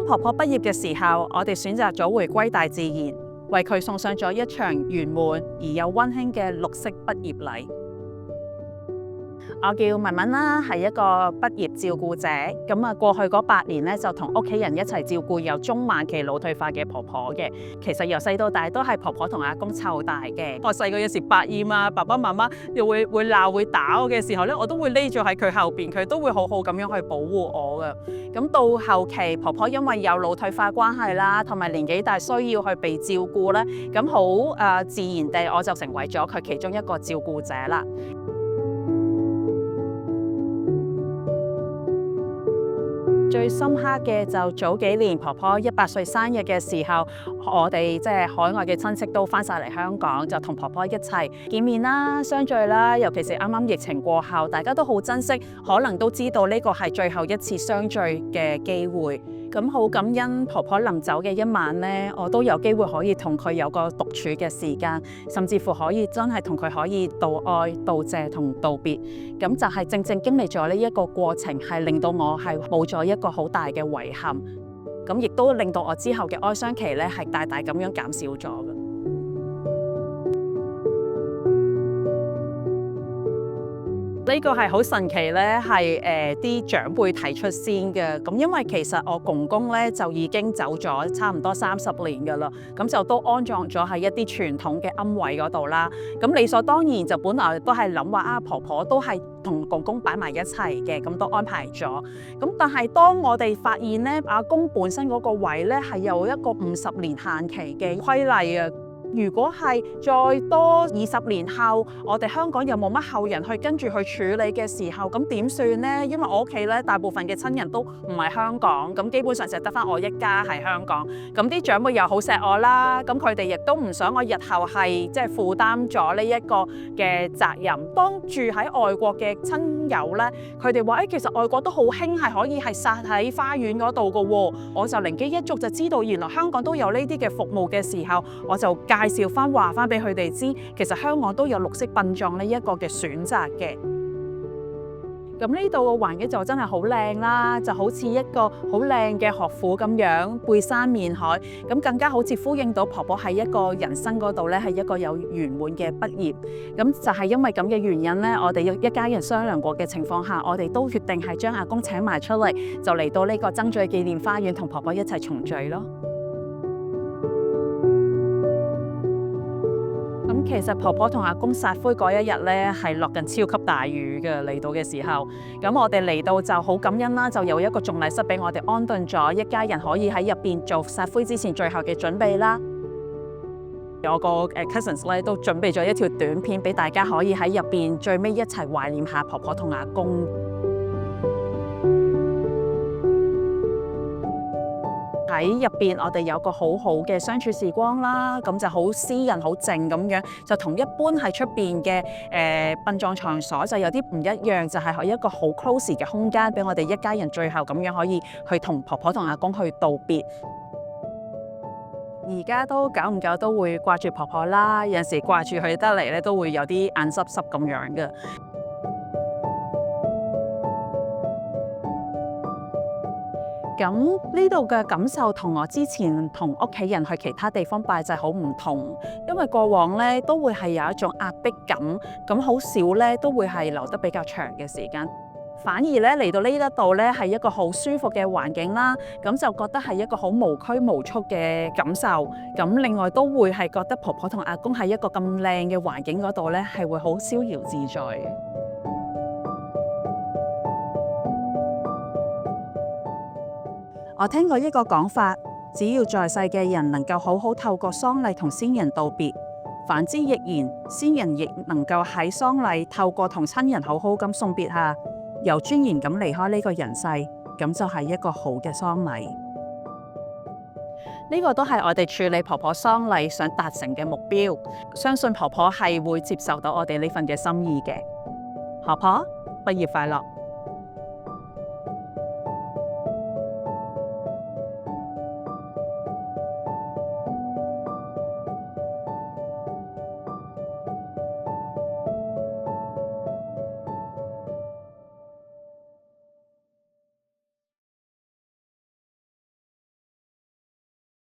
婆婆畢業嘅時候，我哋選擇咗回歸大自然，為佢送上咗一場圓滿而又溫馨嘅綠色畢業禮。我叫文文啦，係一個畢業照顧者。過去嗰8年咧，就同屋企人一齊照顧有中晚期腦退化嘅婆婆嘅。其實由細到大都係婆婆同阿公湊大嘅。我細個有時百厭啊，爸爸媽媽又會鬧會打我嘅時候咧，我都會匿咗喺佢後邊，佢都會好好咁樣去保護我㗎。咁到後期婆婆因為有腦退化關係啦，同埋年紀大需要去被照顧咧，咁好自然地我就成為咗佢其中一個照顧者啦。最深刻嘅就早幾年婆婆100歲生日嘅時候，我哋即係海外嘅親戚都翻晒嚟香港，就同婆婆一齊見面啦、相聚啦。尤其是啱啱疫情過後，大家都好珍惜，可能都知道呢個係最後一次相聚嘅機會。咁好感恩婆婆臨走嘅一晚呢，我都有機會可以同佢有個獨處嘅時間，甚至乎可以真係同佢可以道愛、道謝同道別。咁就係正正經歷咗呢一個過程，係令到我係冇咗一個好大嘅遺憾。咁亦都令到我之後嘅哀傷期咧係大大咁樣減少咗嘅。呢個係好神奇咧，係啲長輩提出先嘅。咁因為其實我公公咧就已經走咗差唔多30年㗎啦，咁就都安葬咗喺一啲傳統嘅龕位嗰度啦。咁理所當然就本來都係諗話婆婆都係同公公擺埋一齊嘅，咁都安排咗。咁但係當我哋發現咧，阿公本身嗰個位咧係有一個50年限期嘅規例啊。如果係再多20年後，我哋香港又冇乜後人去跟住去處理嘅時候，咁點算呢？因為我屋企咧大部分嘅親人都唔係香港，咁基本上就得返我一家喺香港。咁啲長輩又好錫我啦，咁佢哋亦都唔想我日後係即係負擔咗呢一個嘅責任。當住喺外國嘅親友咧，佢哋話其實外國都好興係可以係撒喺花園嗰度㗎喎。我就靈機一觸就知道原來香港都有呢啲嘅服務嘅時候，我就介紹翻話翻俾佢哋知，其實香港都有綠色殯葬呢一個嘅選擇嘅。咁呢度嘅環境就真係好靚啦，就好似一個好靚嘅學府咁樣，背山面海，咁更加好似呼應到婆婆喺一個人生嗰度咧，係一個有圓滿嘅畢業。咁就係因為咁嘅原因咧，我哋一家人商量過嘅情況下，我哋都決定係將阿公請埋出嚟，就嚟到呢個曾咀紀念花園同婆婆一齊重聚咯。咁其實婆婆同阿公撒灰嗰一日咧，係落緊超級大雨嘅，嚟到嘅時候，咁我哋嚟到就好感恩啦，就有一個頌禮室俾我哋安頓咗，一家人可以喺入邊做撒灰之前最後嘅準備啦。有個cousins 咧都準備咗一條短片俾大家可以喺入邊最尾一齊懷念下婆婆同阿公。喺入邊，我哋有個好好嘅相處時光啦，咁就好私人、好靜咁樣，就同一般喺出邊嘅殯葬場所就有啲唔一樣，就係一個好 close 嘅空間，俾我哋一家人最後咁樣可以去同婆婆同阿公去道別。而家都久唔久都會掛住婆婆啦，有陣時掛住佢得嚟咧，都會有啲眼濕濕咁樣嘅。咁呢度嘅感受同我之前同屋企人去其他地方拜祭好唔同，因為過往咧都會係有一種壓迫感，咁好少咧都會係留得比較長嘅時間，反而咧嚟到呢一度咧係一個好舒服嘅環境啦，咁就覺得係一個好無拘無束嘅感受。咁另外都會係覺得婆婆同阿公喺一個咁靚嘅環境嗰度咧係會好逍遙自在嘅。我聽過一個講法，只要在世嘅人能夠好好透過喪禮同先人道別，反之亦然，先人亦能夠喺喪禮透過同親人好好咁送別下，有尊嚴咁離開呢個人世，咁就係一個好嘅喪禮。呢個都係我哋處理婆婆喪禮想達成嘅目標，相信婆婆係會接受到我哋呢份嘅心意嘅。婆婆，畢業快樂！